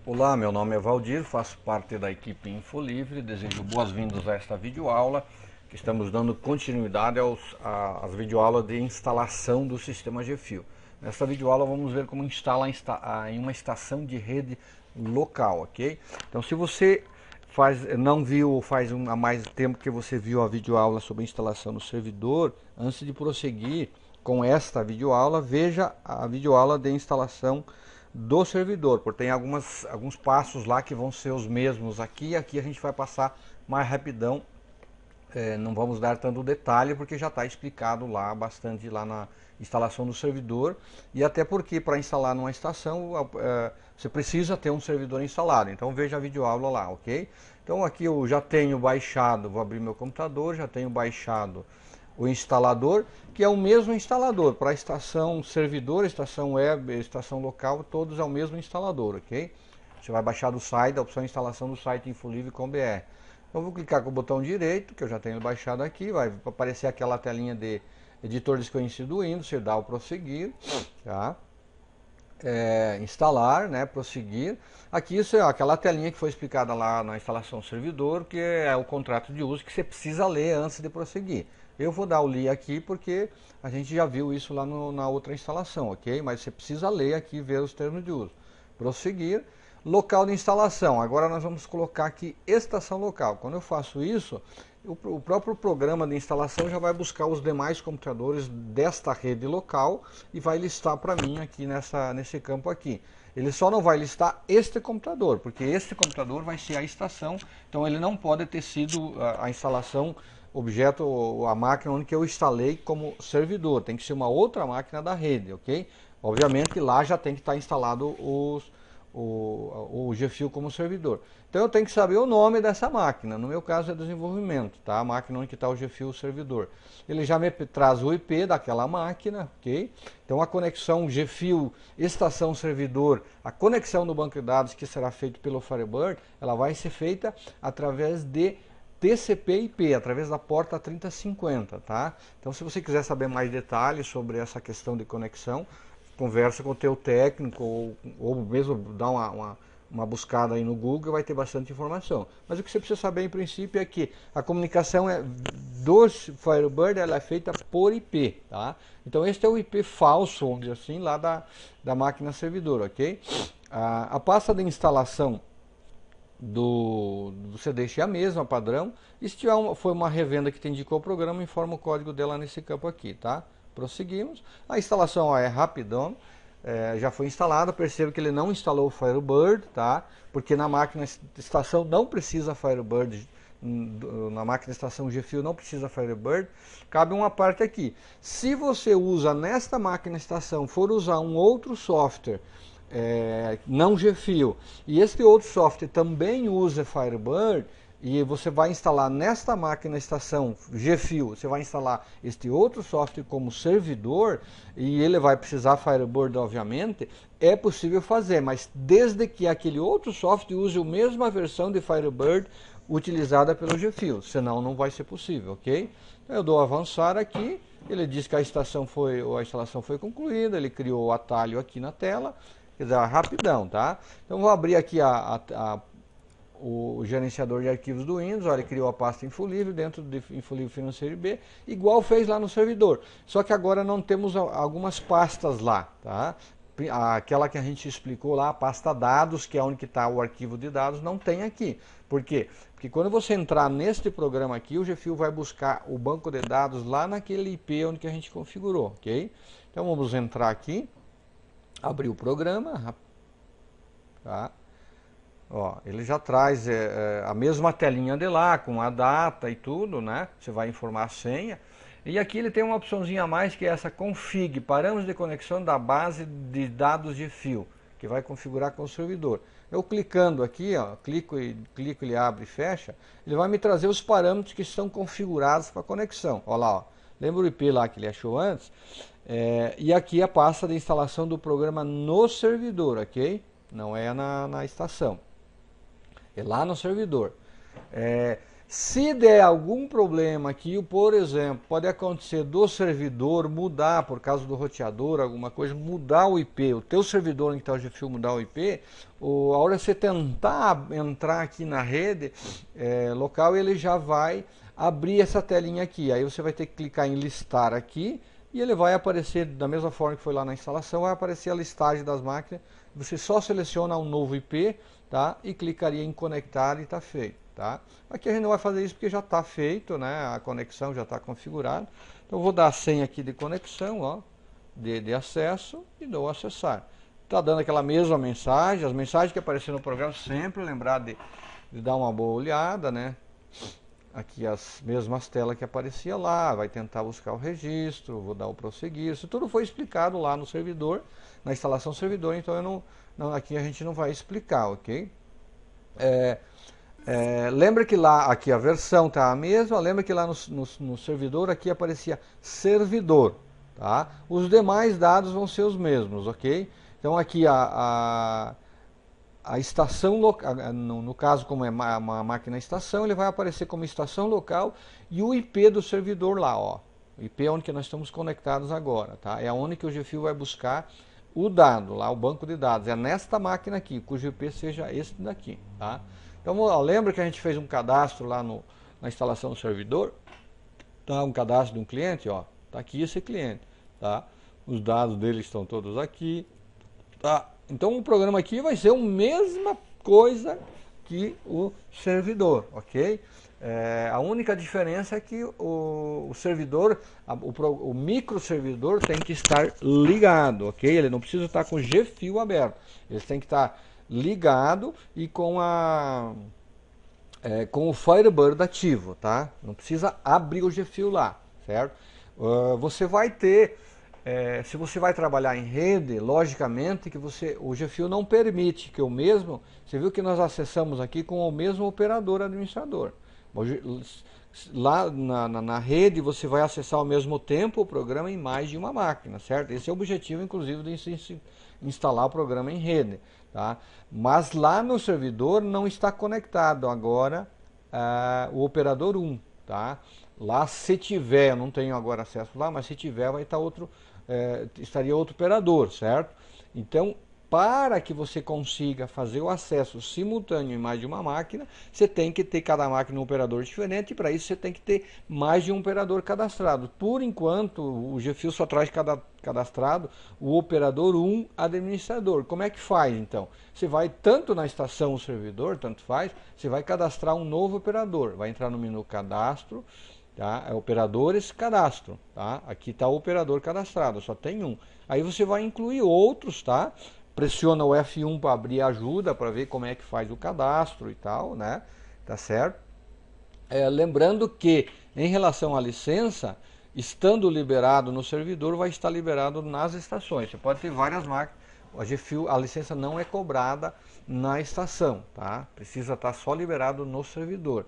Olá, meu nome é Valdir, faço parte da equipe InfoLivre, desejo boas-vindas a esta videoaula, que estamos dando continuidade às videoaulas de instalação do sistema GFIO. Nesta videoaula vamos ver como instalar em uma estação de rede local, ok? Então se você não viu, há mais tempo que você viu a videoaula sobre instalação no servidor, antes de prosseguir com esta videoaula, veja a videoaula de instalação do servidor, porque tem alguns passos lá que vão ser os mesmos aqui a gente vai passar mais rapidão, não vamos dar tanto detalhe porque já está explicado lá bastante lá na instalação do servidor, e até porque para instalar numa estação você precisa ter um servidor instalado, então veja a videoaula lá, ok? Então aqui eu já tenho baixado, vou abrir meu computador, já tenho baixado o instalador, que é o mesmo instalador para a estação servidor, estação web, estação local, todos é o mesmo instalador, ok? Você vai baixar do site, a opção instalação do site infolivre.com.br. Então vou clicar com o botão direito, que eu já tenho baixado aqui, vai aparecer aquela telinha de editor desconhecido do Windows, você dá o prosseguir, tá? Instalar, né, prosseguir. Aqui isso é aquela telinha que foi explicada lá na instalação do servidor, que é o contrato de uso que você precisa ler antes de prosseguir. Eu vou dar o li aqui porque a gente já viu isso lá na outra instalação, ok? Mas você precisa ler aqui e ver os termos de uso. Prosseguir. Local de instalação. Agora nós vamos colocar aqui estação local. Quando eu faço isso, o próprio programa de instalação já vai buscar os demais computadores desta rede local e vai listar para mim aqui nesse campo aqui. Ele só não vai listar este computador, porque este computador vai ser a estação, então ele não pode ter sido a instalação objeto ou a máquina onde eu instalei como servidor, tem que ser uma outra máquina da rede, ok? Obviamente lá já tem que estar instalado o GFIO como servidor. Então eu tenho que saber o nome dessa máquina, no meu caso é desenvolvimento, tá? A máquina onde está o GFIO servidor. Ele já me traz o IP daquela máquina, ok? Então a conexão GFIO estação servidor, a conexão do banco de dados que será feito pelo Firebird, ela vai ser feita através de TCP/IP, através da porta 3050, tá? Então se você quiser saber mais detalhes sobre essa questão de conexão, conversa com o teu técnico ou mesmo dá uma buscada aí no Google, vai ter bastante informação. Mas o que você precisa saber em princípio é que a comunicação do Firebird ela é feita por IP, tá? Então este é o IP falso, vamos dizer assim, lá da máquina servidor, ok? A pasta de instalação você deixa a mesma, padrão. E se tiver foi uma revenda que te indicou o programa, informa o código dela nesse campo aqui, tá? Prosseguimos. A instalação é rapidão, já foi instalada. Perceba que ele não instalou o Firebird, tá? Porque na máquina estação não precisa Firebird, na máquina estação GFIO não precisa Firebird. Cabe uma parte aqui. Se você usa nesta máquina estação, for usar um outro software, não GFIO, e este outro software também usa Firebird, e você vai instalar nesta máquina estação GFIO, você vai instalar este outro software como servidor, e ele vai precisar Firebird, obviamente, é possível fazer, mas desde que aquele outro software use a mesma versão de Firebird utilizada pelo GFIO, senão não vai ser possível, ok? Então eu dou avançar aqui, ele diz que a instalação foi concluída, ele criou o atalho aqui na tela, quer dizer, rapidão, tá? Então vou abrir aqui o gerenciador de arquivos do Windows, olha, ele criou a pasta InfoLivre dentro de InfoLivre Financeiro IB, igual fez lá no servidor. Só que agora não temos algumas pastas lá, tá? Aquela que a gente explicou lá, a pasta dados, que é onde está o arquivo de dados, não tem aqui. Por quê? Porque quando você entrar neste programa aqui, o GFIO vai buscar o banco de dados lá naquele IP onde que a gente configurou, ok? Então vamos entrar aqui, abrir o programa, tá? Ó, ele já traz a mesma telinha de lá, com a data e tudo, né? Você vai informar a senha. E aqui ele tem uma opçãozinha a mais, que é essa config, parâmetros de conexão da base de dados de fio, que vai configurar com o servidor. Eu clicando aqui, ó, clico, ele abre e fecha, ele vai me trazer os parâmetros que estão configurados para conexão. Olha lá, ó. Lembra o IP lá que ele achou antes? E aqui a pasta de instalação do programa no servidor, ok? Não é na estação. É lá no servidor. Se der algum problema aqui, por exemplo, pode acontecer do servidor mudar, por causa do roteador, alguma coisa, mudar o IP, o teu servidor onde está o GFIO mudar o IP, a hora que você tentar entrar aqui na rede local, ele já vai abrir essa telinha aqui. Aí você vai ter que clicar em listar aqui, e ele vai aparecer da mesma forma que foi lá na instalação, vai aparecer a listagem das máquinas. Você só seleciona um novo IP, tá? E clicaria em conectar e está feito, tá? Aqui a gente não vai fazer isso porque já está feito, né? A conexão já está configurada. Então eu vou dar a senha aqui de conexão, ó, de acesso, e dou acessar. Está dando aquela mesma mensagem, as mensagens que apareceram no programa, sempre lembrar de dar uma boa olhada, né? Aqui as mesmas telas que aparecia lá, vai tentar buscar o registro, vou dar o prosseguir, isso tudo foi explicado lá no servidor, na instalação do servidor, então eu aqui a gente não vai explicar, ok? Lembra que lá, aqui a versão tá a mesma, lembra que lá no servidor aqui aparecia servidor, tá? Os demais dados vão ser os mesmos, ok? Então aqui a estação local, no caso como é uma máquina estação, ele vai aparecer como estação local e o IP do servidor lá, ó. O IP é onde que nós estamos conectados agora, tá? É onde que o GFIO vai buscar o dado, lá o banco de dados. É nesta máquina aqui, cujo IP seja esse daqui, tá? Então, ó, lembra que a gente fez um cadastro lá na instalação do servidor? Tá, um cadastro de um cliente, ó. Tá aqui esse cliente, tá? Os dados dele estão todos aqui, tá? Então o programa aqui vai ser a mesma coisa que o servidor, ok? A única diferença é que o servidor, o microservidor tem que estar ligado, ok? Ele não precisa estar com o GFIO aberto, ele tem que estar ligado e com o Firebird ativo, tá? Não precisa abrir o GFIO lá, certo? Você vai ter, se você vai trabalhar em rede, logicamente que o GFIO não permite que você viu que nós acessamos aqui com o mesmo operador administrador. Lá na rede você vai acessar ao mesmo tempo o programa em mais de uma máquina, certo? Esse é o objetivo, inclusive, de instalar o programa em rede, tá? Mas lá no servidor não está conectado agora o operador 1, tá? Lá, se tiver, eu não tenho agora acesso lá, mas se tiver vai estar estaria outro operador, certo? Então, para que você consiga fazer o acesso simultâneo em mais de uma máquina, você tem que ter cada máquina um operador diferente, e para isso você tem que ter mais de um operador cadastrado. Por enquanto, o GFIO só traz cadastrado o operador 1 administrador. Como é que faz então? Você vai tanto na estação ou servidor, tanto faz, você vai cadastrar um novo operador. Vai entrar no menu cadastro, tá? Operadores, cadastro, tá? Aqui está o operador cadastrado, só tem um. Aí você vai incluir outros, tá? Pressiona o F1 para abrir a ajuda, para ver como é que faz o cadastro e tal, né? Tá certo? Lembrando que, em relação à licença, estando liberado no servidor, vai estar liberado nas estações. Você pode ter várias máquinas, a licença não é cobrada na estação, tá? Precisa estar só liberado no servidor.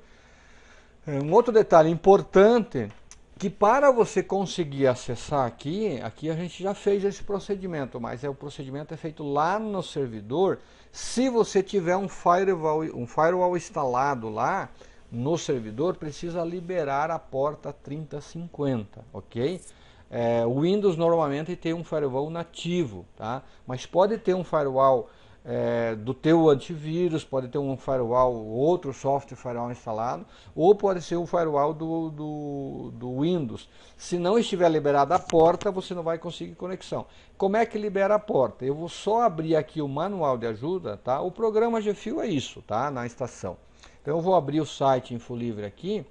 Um outro detalhe importante, que para você conseguir acessar aqui a gente já fez esse procedimento, mas o procedimento é feito lá no servidor. Se você tiver um firewall instalado lá no servidor, precisa liberar a porta 3050, ok? O Windows normalmente tem um firewall nativo, tá? Mas pode ter um firewall do teu antivírus, pode ter um firewall, outro software firewall instalado, ou pode ser um firewall do Windows. Se não estiver liberada a porta, você não vai conseguir conexão. Como é que libera a porta? Eu vou só abrir aqui o manual de ajuda, tá? O programa GFIO é isso, tá? Na estação. Então eu vou abrir o site InfoLivre aqui,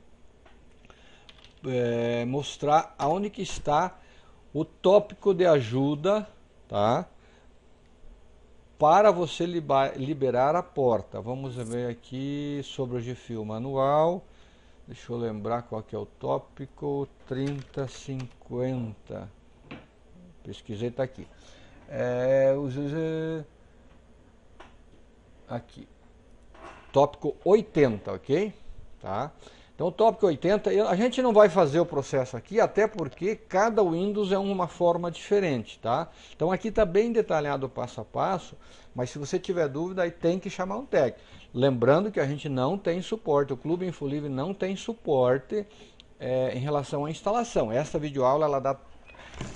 mostrar aonde que está o tópico de ajuda, tá? Para você liberar a porta. Vamos ver aqui sobre o GFIO manual. Deixa eu lembrar qual que é o tópico. 3050. Pesquisei, está aqui. Aqui. Tópico 80, ok? Tá? Então o Topic 80, a gente não vai fazer o processo aqui, até porque cada Windows é uma forma diferente, tá? Então aqui está bem detalhado o passo a passo, mas se você tiver dúvida, aí tem que chamar um técnico. Lembrando que a gente não tem suporte, o Clube InfoLivre não tem suporte em relação à instalação. Essa videoaula ela dá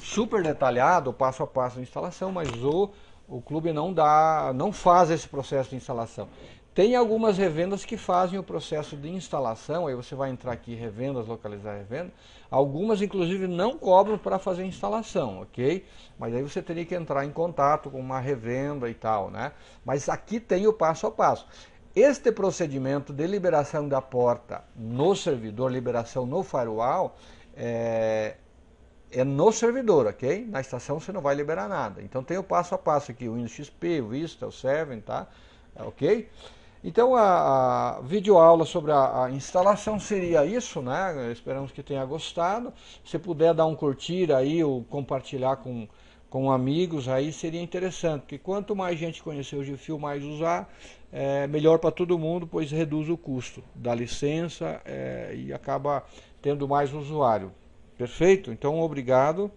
super detalhado o passo a passo da instalação, mas o clube não faz esse processo de instalação. Tem algumas revendas que fazem o processo de instalação, aí você vai entrar aqui, revendas, localizar revenda. Algumas, inclusive, não cobram para fazer instalação, ok? Mas aí você teria que entrar em contato com uma revenda e tal, né? Mas aqui tem o passo a passo. Este procedimento de liberação da porta no servidor, liberação no firewall, é no servidor, ok? Na estação você não vai liberar nada. Então tem o passo a passo aqui, o Windows XP, o Vista, o 7, tá? Ok? Então a videoaula sobre a instalação seria isso, né? Esperamos que tenha gostado. Se puder dar um curtir aí ou compartilhar com amigos, aí seria interessante, porque quanto mais gente conhecer o GFIO, mais usar, melhor para todo mundo, pois reduz o custo da licença e acaba tendo mais usuário. Perfeito? Então, obrigado.